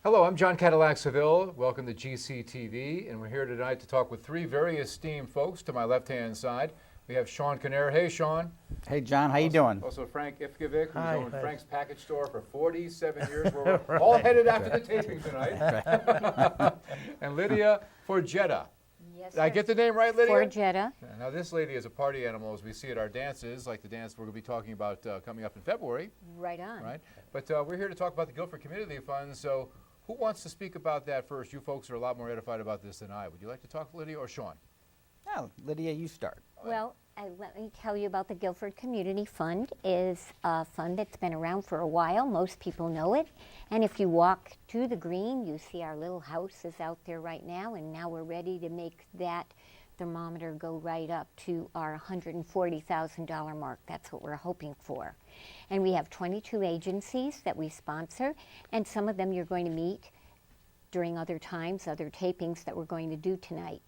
Hello, I'm John Cadillac Seville. Welcome to GCTV, and we're here tonight to talk with three very esteemed folks. To my left-hand side, we have Sean Kinnear. Hey, Sean. Hey, John. How you doing? Also, Frank Ifkovic, who's Hi. owned Frank's Package Store for 47 years. We're all headed after the taping tonight. And Lydia Forgetta. Yes, Did I get the name right, Lydia? Forgetta. Now, this lady is a party animal, as we see at our dances, like the dance we're going to be talking about coming up in February. Right on. Right? But we're here to talk about the Guilford Community Fund, so who wants to speak about that first? You folks are a lot more edified about this than I. Would you like to talk, Lydia or Sean? Oh, Lydia, you start. Well, let me tell you about the Guilford Community Fund. Is a fund that's been around for a while. Most people know it. And if you walk to the green, you see our little house is out there right now, and now we're ready to make that thermometer go right up to our $140,000 mark. That's what we're hoping for. And we have 22 agencies that we sponsor, and some of them you're going to meet during other times, other tapings that we're going to do tonight.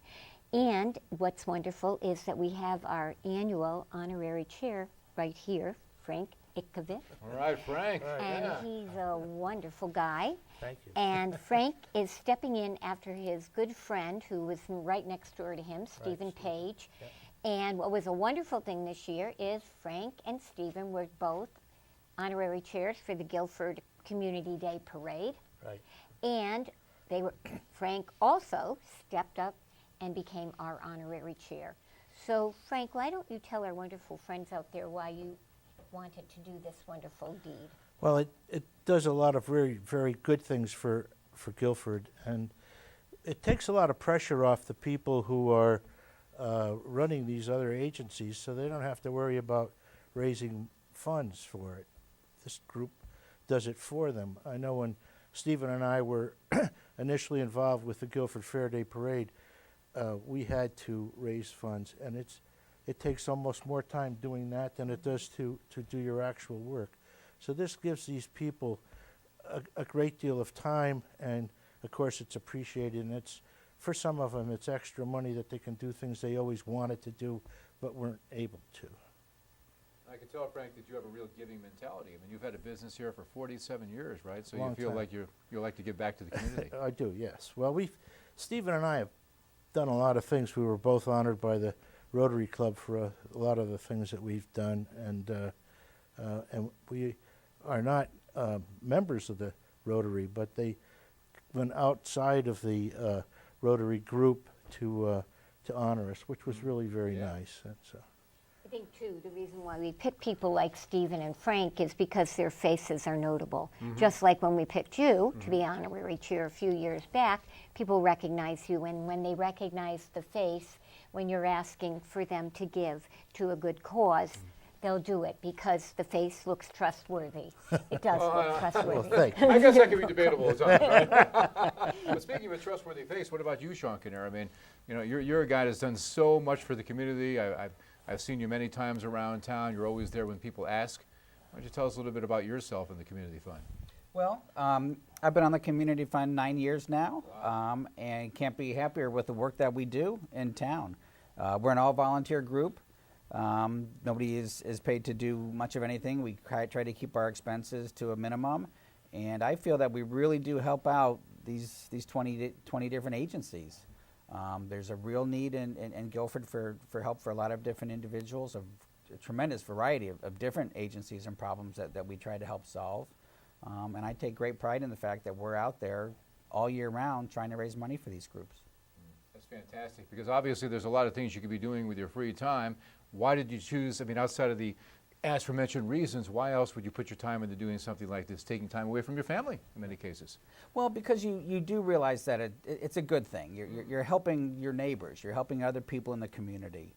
And what's wonderful is that we have our annual honorary chair right here, Frank Ifkovic. All right, Frank. And he's a wonderful guy. Thank you. And Frank is stepping in after his good friend who was right next door to him, Stephen Page. Yep. And what was a wonderful thing this year is Frank and Stephen were both honorary chairs for the Guilford Community Day Parade. Right. And they were Frank also stepped up and became our honorary chair. So Frank, why don't you tell our wonderful friends out there why you wanted to do this wonderful deed? Well, it does a lot of very, very good things for Guilford, and it takes a lot of pressure off the people who are running these other agencies, so they don't have to worry about raising funds for it. This group does it for them. I know when Stephen and I were initially involved with the Guilford Fair Day Parade, we had to raise funds, and it takes almost more time doing that than it does to do your actual work. So this gives these people a great deal of time, and of course it's appreciated, and it's, for some of them, it's extra money that they can do things they always wanted to do but weren't able to. I can tell, Frank, that you have a real giving mentality. I mean, you've had a business here for 47 years, right? So Long you feel time. like you like to give back to the community. I do, yes. Well, Stephen and I have done a lot of things. We were both honored by the Rotary Club for a lot of the things that we've done, and we are not members of the Rotary, but they went outside of the Rotary group to honor us, which was really very nice. I think, too, the reason why we pick people like Stephen and Frank is because their faces are notable. Just like when we picked you to be honorary chair a few years back, people recognize you, and when they recognize the face, when you're asking for them to give to a good cause, they'll do it because the face looks trustworthy. It does look trustworthy. Well, thank you. I guess that can be debatable at times, right? But speaking of a trustworthy face, what about you, Sean Kinnear? I mean, you know, you're a guy that's done so much for the community. I've seen you many times around town. You're always there when people ask. Why don't you tell us a little bit about yourself and the Community Fund? Well, I've been on the Community Fund 9 years now, and can't be happier with the work that we do in town. We're an all-volunteer group. Nobody is paid to do much of anything. We try to keep our expenses to a minimum, and I feel that we really do help out these 20 different agencies. There's a real need in Guilford for help for a lot of different individuals, of a tremendous variety of different agencies and problems that we try to help solve. And I take great pride in the fact that we're out there all year round trying to raise money for these groups. That's fantastic, because obviously there's a lot of things you could be doing with your free time. Why did you choose, I mean, outside of the aforementioned reasons, why else would you put your time into doing something like this, taking time away from your family in many cases? Well, because you do realize that it's a good thing. You're helping your neighbors. You're helping other people in the community.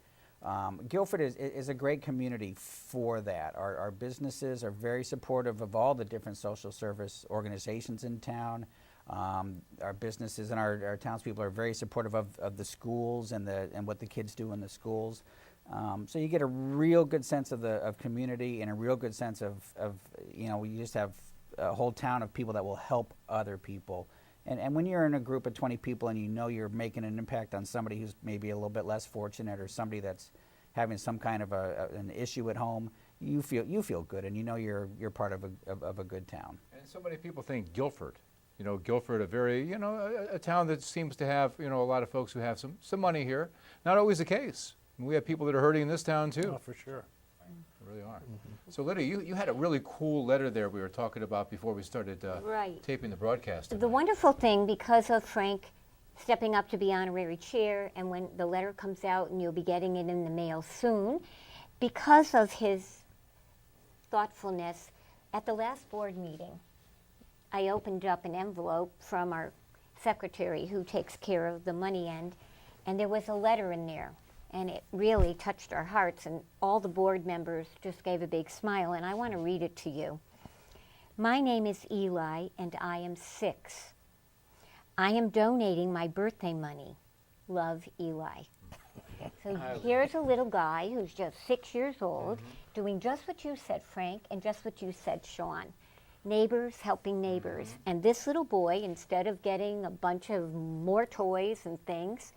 Guilford is a great community for that. Our businesses are very supportive of all the different social service organizations in town. Our businesses and our townspeople are very supportive of the schools and what the kids do in the schools. So you get a real good sense of community and a real good sense of you just have a whole town of people that will help other people. And when you're in a group of 20 people and you know you're making an impact on somebody who's maybe a little bit less fortunate, or somebody that's having some kind of an issue at home, you feel good, and you know you're part of a good town. And so many people think Guilford. you know, Guilford, a very, you know, a town that seems to have, you know, a lot of folks who have some money here. Not always the case. We have people that are hurting in this town too. Oh, for sure. They really are. So Lydia, you had a really cool letter there we were talking about before we started Right. taping the broadcast The tonight. wonderful thing, because of Frank stepping up to be honorary chair, and when the letter comes out, and you'll be getting it in the mail soon, because of his thoughtfulness, at the last board meeting, I opened up an envelope from our secretary who takes care of the money end, and there was a letter in there. And it really touched our hearts, and all the board members just gave a big smile, and I want to read it to you. My name is Eli, and I am 6. I am donating my birthday money. Love, Eli. So here's a little guy who's just 6 years old, doing just what you said, Frank, and just what you said, Sean. Neighbors helping neighbors. And this little boy, instead of getting a bunch of more toys and things,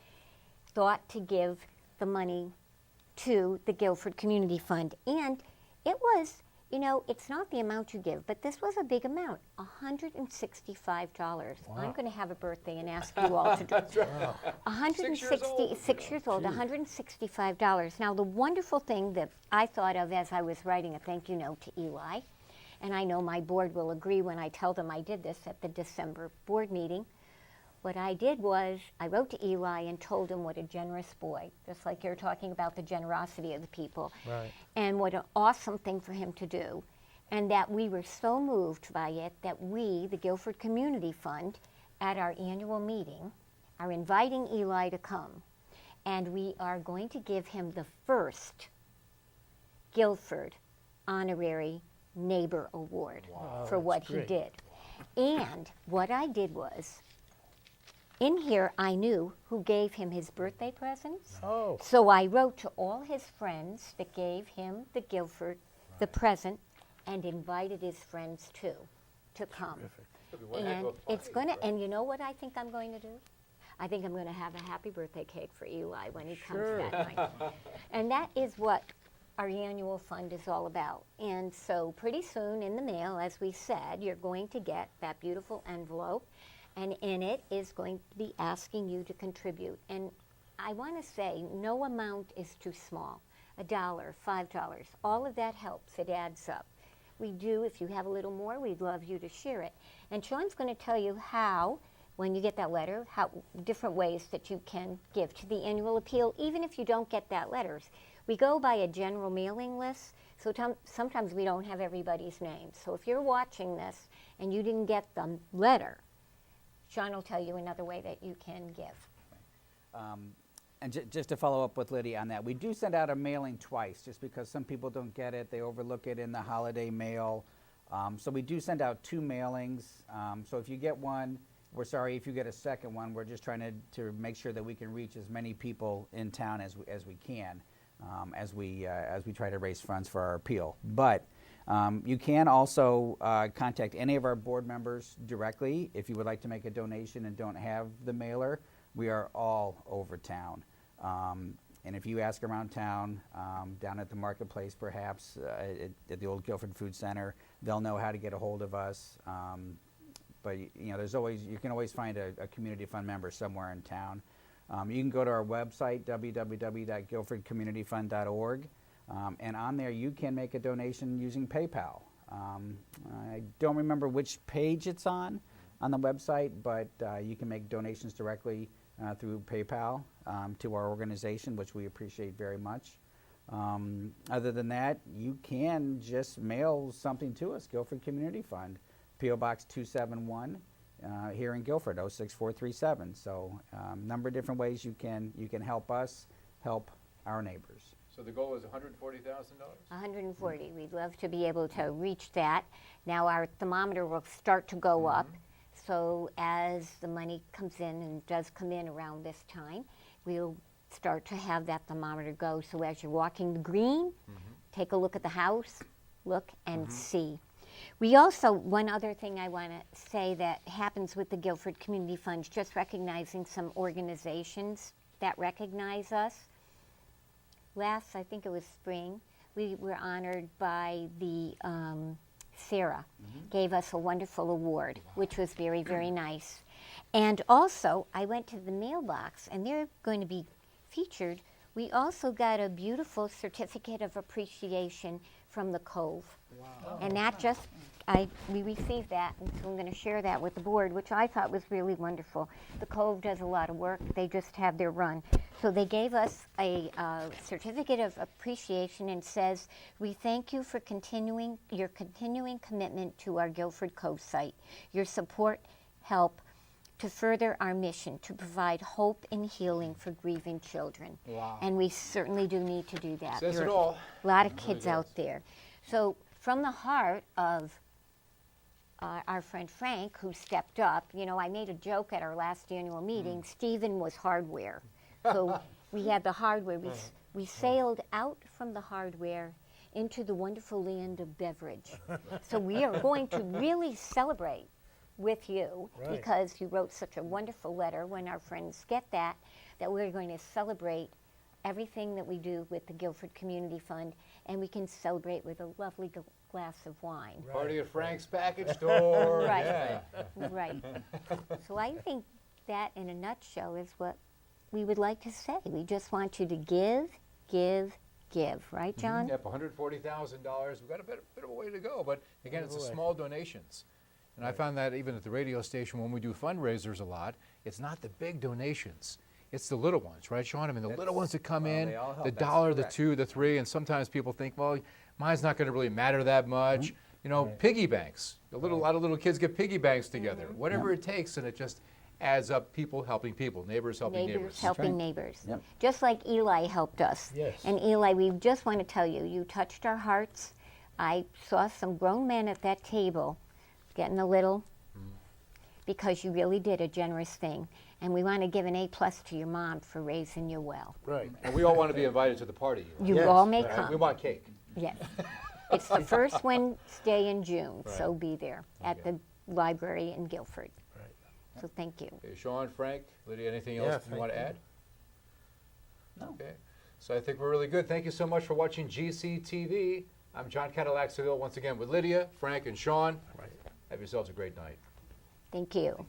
thought to give the money to the Guilford Community Fund. And it was, you know, it's not the amount you give, but this was a big amount, $165. I'm going to have a birthday and ask you all to do it. 6 years old, $165. Now, the wonderful thing that I thought of as I was writing a thank you note to Eli, and I know my board will agree when I tell them I did this at the December board meeting, what I did was I wrote to Eli and told him what a generous boy, just like you're talking about the generosity of the people, Right. and what an awesome thing for him to do, and that we were so moved by it that we, the Guilford Community Fund, at our annual meeting, are inviting Eli to come, and we are going to give him the first Guilford Honorary Neighbor Award for what that's he great. did. And what I did was, in here, I knew who gave him his birthday presents. Oh, So I wrote to all his friends that gave him the Guilford, the present, and invited his friends too to come. And it's gonna. And you know what I think I'm going to do? I think I'm going to have a happy birthday cake for Eli when he comes that night. And that is what our annual fund is all about. And so pretty soon in the mail, as we said, you're going to get that beautiful envelope. And in it is going to be asking you to contribute. And I want to say no amount is too small. $1, $5, all of that helps. It adds up. We do, if you have a little more, we'd love you to share it. And Sean's going to tell you how, when you get that letter, how different ways that you can give to the annual appeal, even if you don't get that letters. We go by a general mailing list, so sometimes we don't have everybody's name. So if you're watching this and you didn't get the letter, Sean will tell you another way that you can give. And just to follow up with Lydia on that, we do send out a mailing twice, just because some people don't get it, they overlook it in the holiday mail. So we do send out 2 mailings. So if you get one, we're sorry. If you get a second one, we're just trying to make sure that we can reach as many people in town as we can, as we try to raise funds for our appeal. But you can also contact any of our board members directly if you would like to make a donation and don't have the mailer. We are all over town. And if you ask around town, down at the marketplace perhaps, at the old Guilford Food Center, they'll know how to get a hold of us. But you know, you can always find a community fund member somewhere in town. You can go to our website, www.guilfordcommunityfund.org. And on there, you can make a donation using PayPal. I don't remember which page it's on the website, but you can make donations directly through PayPal to our organization, which we appreciate very much. Other than that, you can just mail something to us, Guilford Community Fund, P.O. Box 271 here in Guilford, 06437. So number of different ways you can help us help our neighbors. So the goal is $140,000? 140. We'd love to be able to reach that. Now our thermometer will start to go up. So as the money comes in and does come in around this time, we'll start to have that thermometer go. So as you're walking the green, take a look at the house, look and see. We also, one other thing I want to say that happens with the Guilford Community Fund, just recognizing some organizations that recognize us. Last, I think it was spring, we were honored by the Sarah gave us a wonderful award, which was very, very nice. And also, I went to the mailbox, and they're going to be featured. We also got a beautiful certificate of appreciation from the Cove. Wow. And that just, we received that, and so I'm going to share that with the board, which I thought was really wonderful. The Cove does a lot of work. They just have their run. So they gave us a certificate of appreciation and says, we thank you for your continuing commitment to our Guilford Cove site. Your support help to further our mission to provide hope and healing for grieving children. Wow. And we certainly do need to do that. Says There it are all. a lot of It really kids out does. there. So from the heart of our friend Frank, who stepped up, you know, I made a joke at our last annual meeting, Stephen was hardware. So we had the hardware. We sailed out from the hardware into the wonderful land of beverage. So we are going to really celebrate with you because you wrote such a wonderful letter when our friends get that we're going to celebrate everything that we do with the Guilford Community Fund, and we can celebrate with a lovely glass of wine. Party at Frank's package store. Right. Yeah. Right. So I think that in a nutshell is what we would like to say. We just want you to give, give, give. Right, John? Yep, $140,000. We've got a bit of a way to go, but again, it's the small donations. And I found that even at the radio station when we do fundraisers a lot, it's not the big donations. It's the little ones, right, Sean? I mean, the little ones that come in, they all help. the That's dollar, the correct. two, the three, and sometimes people think, well, mine's not going to really matter that much. You know, piggy banks. A lot of little kids get piggy banks together. Whatever it takes, and it just adds up. People helping people, neighbors helping neighbors. Helping neighbors. Yep. Just like Eli helped us. Yes. And Eli, we just want to tell you, you touched our hearts. I saw some grown men at that table getting a little, because you really did a generous thing. And we want to give an A+ to your mom for raising you well. Right. And we all want to be invited to the party. You Yes, all may right. come. We want cake. Yes. It's the first Wednesday in June, so be there at the library in Guilford. Right. So thank you. Okay, Sean, Frank, Lydia, anything Yeah, else you thank want to you. add? No. Okay. So I think we're really good. Thank you so much for watching GCTV. I'm John Cadillac Seville once again with Lydia, Frank, and Sean. Right. Have yourselves a great night. Thank you.